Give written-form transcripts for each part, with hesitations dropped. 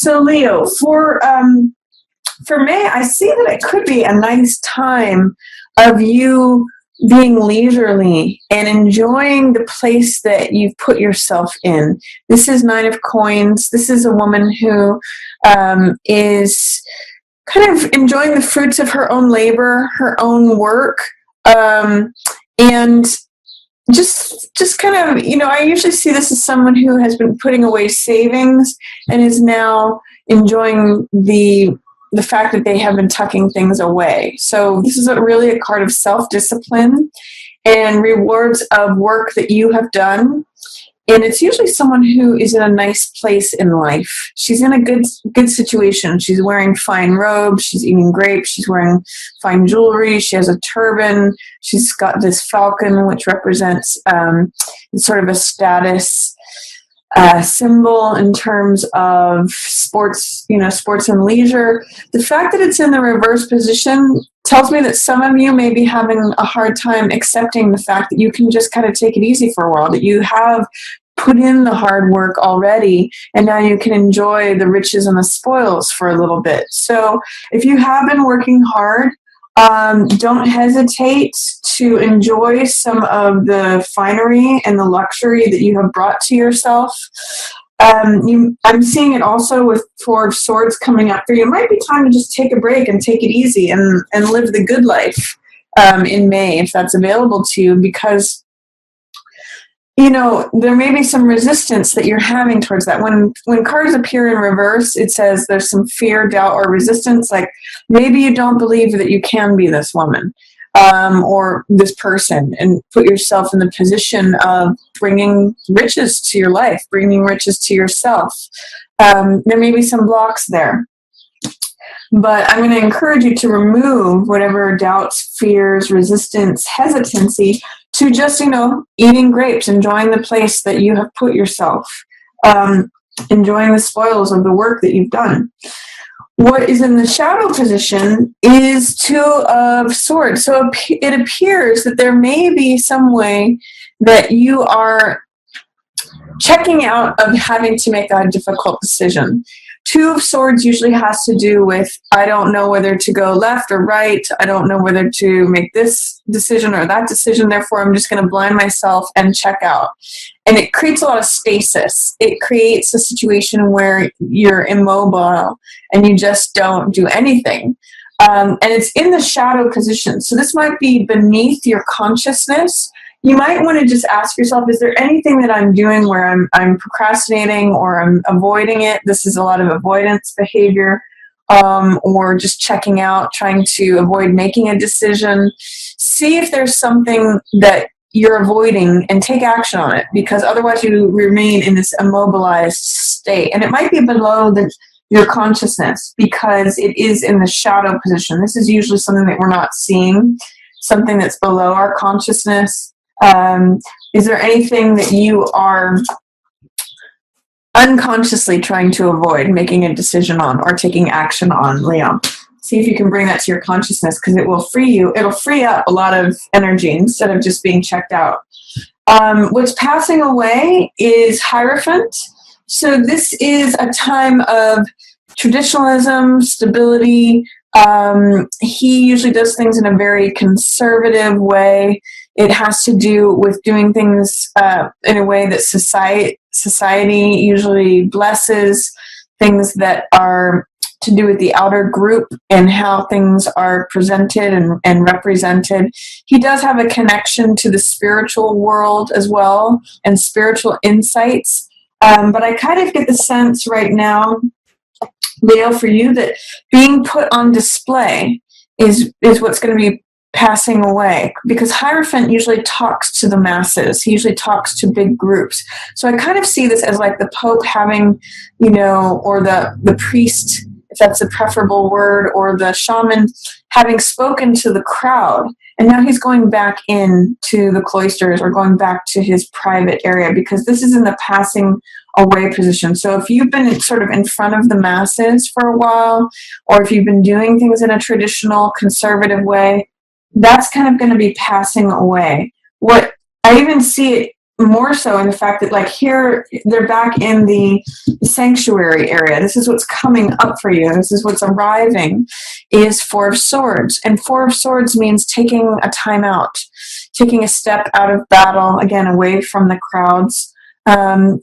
So Leo, for May, I see that it could be a nice time of you being leisurely and enjoying the place that you've put yourself in. This is Nine of Coins. This is a woman who is kind of enjoying the fruits of her own labor, her own work, and just kind of, I usually see this as someone who has been putting away savings and is now enjoying the fact that they have been tucking things away. So this is really a card of self-discipline and rewards of work that you have done. And it's usually someone who is in a nice place in life. She's in a good situation. She's wearing fine robes. She's eating grapes. She's wearing fine jewelry. She has a turban. She's got this falcon, which represents sort of a status symbol in terms of sports, sports and leisure. The fact that it's in the reverse position tells me that some of you may be having a hard time accepting the fact that you can just kind of take it easy for a while, that you have put in the hard work already, and now you can enjoy the riches and the spoils for a little bit. So if you have been working hard, don't hesitate to enjoy some of the finery and the luxury that you have brought to yourself. I'm seeing it also with Four of Swords coming up for you. It might be time to just take a break and take it easy and live the good life in May, if that's available to you, because there may be some resistance that you're having towards that. When cards appear in reverse, it says there's some fear, doubt, or resistance. Like maybe you don't believe that you can be this woman or this person and put yourself in the position of bringing riches to your life, bringing riches to yourself. There may be some blocks there. But I'm going to encourage you to remove whatever doubts, fears, resistance, hesitancy to just, eating grapes, enjoying the place that you have put yourself, enjoying the spoils of the work that you've done. What is in the shadow position is Two of Swords. So it appears that there may be some way that you are checking out of having to make a difficult decision. Two of Swords usually has to do with, I don't know whether to go left or right. I don't know whether to make this decision or that decision. Therefore, I'm just going to blind myself and check out. And it creates a lot of stasis. It creates a situation where you're immobile and you just don't do anything. And it's in the shadow position. So this might be beneath your consciousness. You might want to just ask yourself, is there anything that I'm doing where I'm procrastinating or I'm avoiding it? This is a lot of avoidance behavior, or just checking out, trying to avoid making a decision. See if there's something that you're avoiding and take action on it, because otherwise you remain in this immobilized state. And it might be below your consciousness because it is in the shadow position. This is usually something that we're not seeing, something that's below our consciousness. Is there anything that you are unconsciously trying to avoid making a decision on or taking action on, Leo? See if you can bring that to your consciousness, because it will free you. It'll free up a lot of energy instead of just being checked out. What's passing away is Hierophant. So this is a time of traditionalism, stability. He usually does things in a very conservative way. It has to do with doing things in a way that society usually blesses, things that are to do with the outer group and how things are presented and represented. He does have a connection to the spiritual world as well and spiritual insights. But I kind of get the sense right now, Leo, for you, that being put on display is what's going to be passing away, because Hierophant usually talks to the masses. He usually talks to big groups. So I kind of see this as like the Pope having, or the priest, if that's a preferable word, or the shaman having spoken to the crowd. And now he's going back into the cloisters or going back to his private area, because this is in the passing away position. So if you've been sort of in front of the masses for a while, or if you've been doing things in a traditional conservative way, that's kind of going to be passing away. What I even see it more so in the fact that, like, here they're back in the sanctuary area. This is what's coming up for you. This is what's arriving, is Four of Swords. And Four of Swords means taking a time out, taking a step out of battle, again, away from the crowds, and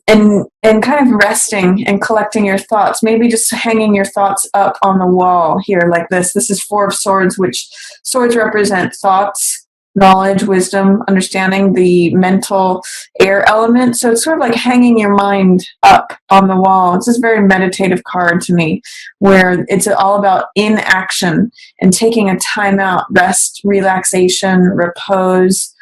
kind of resting and collecting your thoughts, maybe just hanging your thoughts up on the wall here like this. This is Four of Swords, which swords represent thoughts, knowledge, wisdom, understanding, the mental air element. So it's sort of like hanging your mind up on the wall. It's this very meditative card to me, where it's all about inaction and taking a time out, rest, relaxation, repose,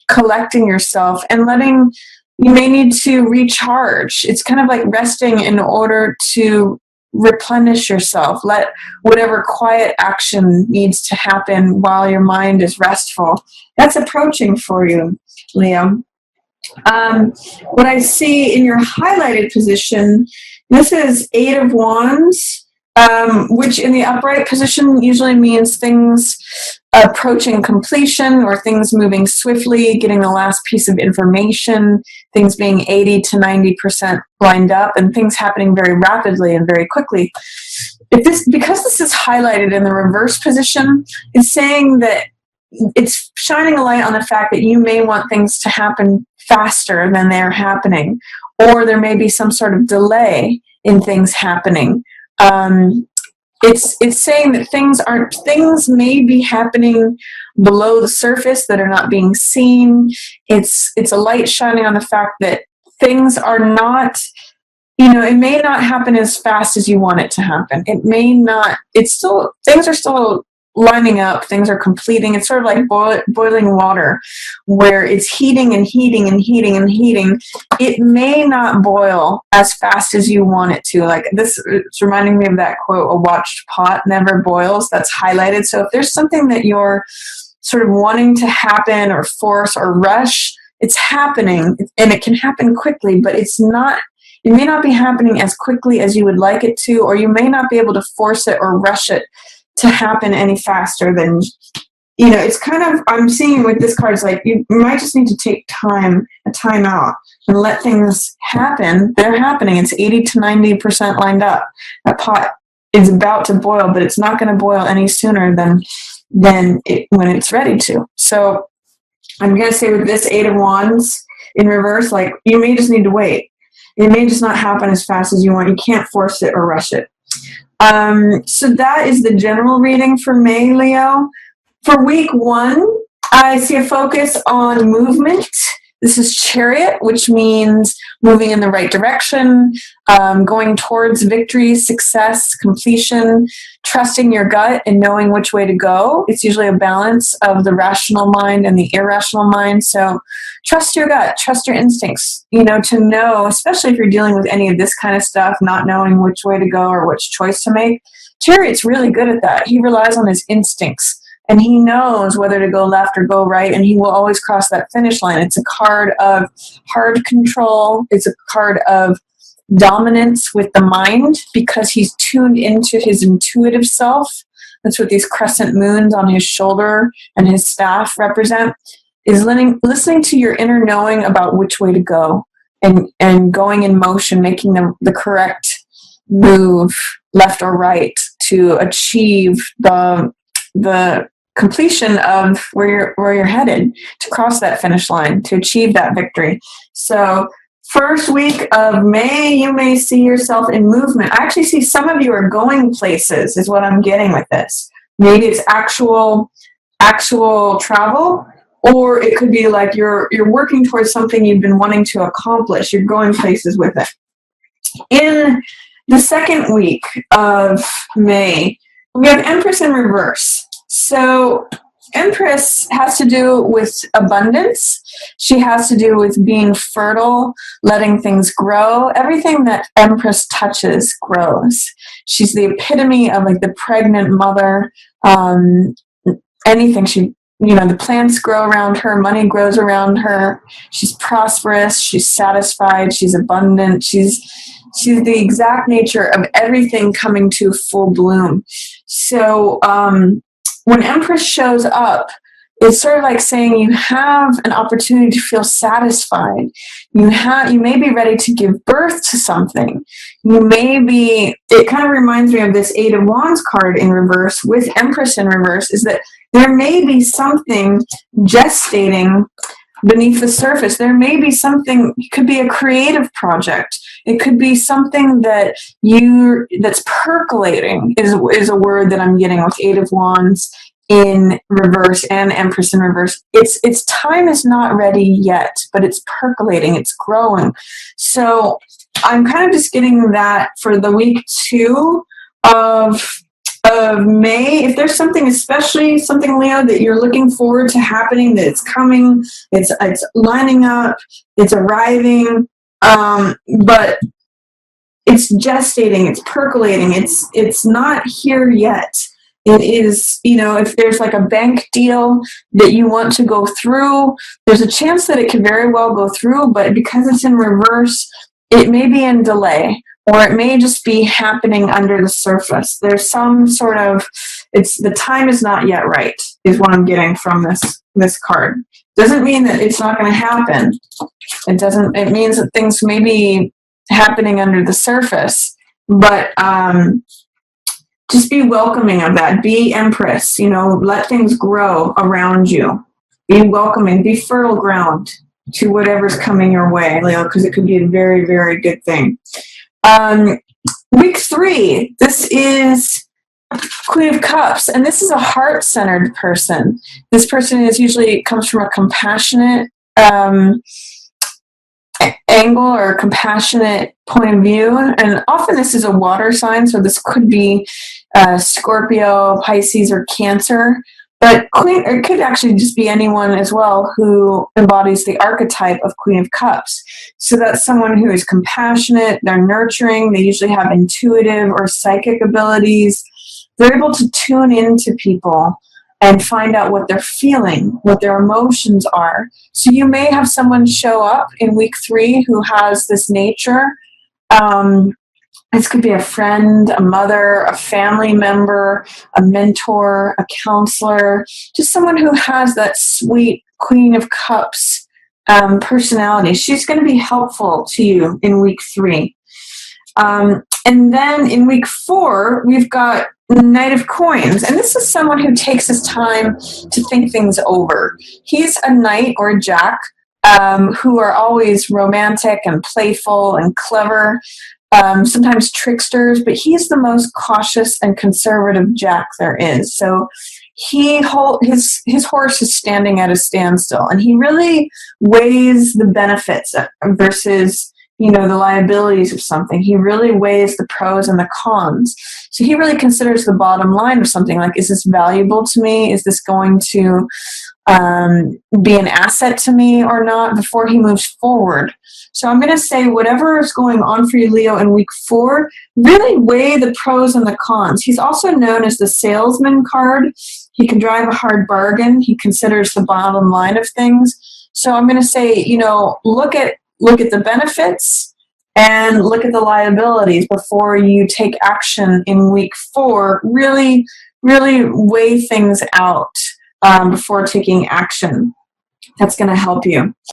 collecting yourself and letting, you may need to recharge. It's kind of like resting in order to replenish yourself. Let whatever quiet action needs to happen while your mind is restful. That's approaching for you, Leo. What I see in your highlighted position, this is Eight of Wands, which in the upright position usually means things approaching completion or things moving swiftly, getting the last piece of information, things being 80 to 90% lined up, and things happening very rapidly and very quickly. Because this is highlighted in the reverse position, it's saying that it's shining a light on the fact that you may want things to happen faster than they're happening, or there may be some sort of delay in things happening. It's saying that things may be happening below the surface that are not being seen. It's a light shining on the fact that things are not, it may not happen as fast as you want it to happen. It may not, things are still lining up, things are completing. It's sort of like boiling water, where it's heating and heating and heating and heating. It may not boil as fast as you want it to. Like this, it's reminding me of that quote, "A watched pot never boils." That's highlighted. So if there's something that you're sort of wanting to happen or force or rush, it's happening, and it can happen quickly, but it may not be happening as quickly as you would like it to, or you may not be able to force it or rush it to happen any faster than, it's kind of, I'm seeing with this card, it's like you might just need to take a time out and let things happen. They're happening. It's 80 to 90% lined up. That pot is about to boil, but it's not going to boil any sooner than when it's ready to. So I'm going to say with this Eight of Wands in reverse, like you may just need to wait. It may just not happen as fast as you want. You can't force it or rush it. So that is the general reading for May, Leo. For week 1, I see a focus on movement. This is Chariot, which means moving in the right direction, going towards victory, success, completion, trusting your gut and knowing which way to go. It's usually a balance of the rational mind and the irrational mind. So trust your gut, trust your instincts, to know, especially if you're dealing with any of this kind of stuff, not knowing which way to go or which choice to make. Chariot's really good at that. He relies on his instincts. And he knows whether to go left or go right, and he will always cross that finish line. It's a card of hard control. It's a card of dominance with the mind, because he's tuned into his intuitive self. That's what these crescent moons on his shoulder and his staff represent, is listening to your inner knowing about which way to go, and going in motion, making the correct move, left or right, to achieve the completion of where you're headed, to cross that finish line, to achieve that victory. So first week of May, you may see yourself in movement. I actually see some of you are going places, is what I'm getting with this. Maybe it's actual travel, or it could be like you're working towards something you've been wanting to accomplish. You're going places with it. In the second week of May, we have Empress in reverse. So Empress has to do with abundance. She has to do with being fertile, letting things grow. Everything that Empress touches grows. She's the epitome of like the pregnant mother. Anything the plants grow around her, money grows around her. She's prosperous, she's satisfied, she's abundant. She's the exact nature of everything coming to full bloom. So, when Empress shows up, it's sort of like saying you have an opportunity to feel satisfied. You may be ready to give birth to something. It kind of reminds me of this Eight of Wands card in reverse with Empress in reverse, is that there may be something gestating beneath the surface. There may be something, it could be a creative project. It could be something that's percolating is a word that I'm getting with Eight of Wands in reverse and Empress in reverse. Its time is not ready yet, but it's percolating, it's growing. So I'm kind of just getting that for the week 2 of May. If there's something, especially something, Leo, that you're looking forward to happening, that it's coming, it's lining up, it's arriving, but it's gestating, it's percolating, it's not here yet. It is, if there's like a bank deal that you want to go through, there's a chance that it could very well go through, but because it's in reverse, it may be in delay, or it may just be happening under the surface. There's some sort of, the time is not yet right, is what I'm getting from this card. Doesn't mean that it's not going to happen. It means that things may be happening under the surface, but just be welcoming of that. Be Empress, let things grow around you. Be welcoming, be fertile ground to whatever's coming your way, Leo, because it could be a very, very good thing. Week 3, this is Queen of Cups, and this is a heart-centered person. This person usually comes from a compassionate angle or compassionate point of view, and often this is a water sign, so this could be Scorpio, Pisces, or Cancer, but it could actually just be anyone as well who embodies the archetype of Queen of Cups. So that's someone who is compassionate, they're nurturing, they usually have intuitive or psychic abilities, they're able to tune into people and find out what they're feeling, what their emotions are. So you may have someone show up in week 3 who has this nature. This could be a friend, a mother, a family member, a mentor, a counselor, just someone who has that sweet Queen of Cups personality. She's going to be helpful to you in week 3. And then in week 4, we've got Knight of Coins, and this is someone who takes his time to think things over. He's a knight or a jack who are always romantic and playful and clever, sometimes tricksters, but he's the most cautious and conservative jack there is. So his horse is standing at a standstill, and he really weighs the benefits versus the liabilities of something. He really weighs the pros and the cons. So he really considers the bottom line of something, like, is this valuable to me? Is this going to be an asset to me or not, before he moves forward? So I'm going to say, whatever is going on for you, Leo, in week 4, really weigh the pros and the cons. He's also known as the salesman card. He can drive a hard bargain. He considers the bottom line of things. So I'm going to say, look at the benefits and look at the liabilities before you take action in week 4. Really, really weigh things out before taking action. That's going to help you.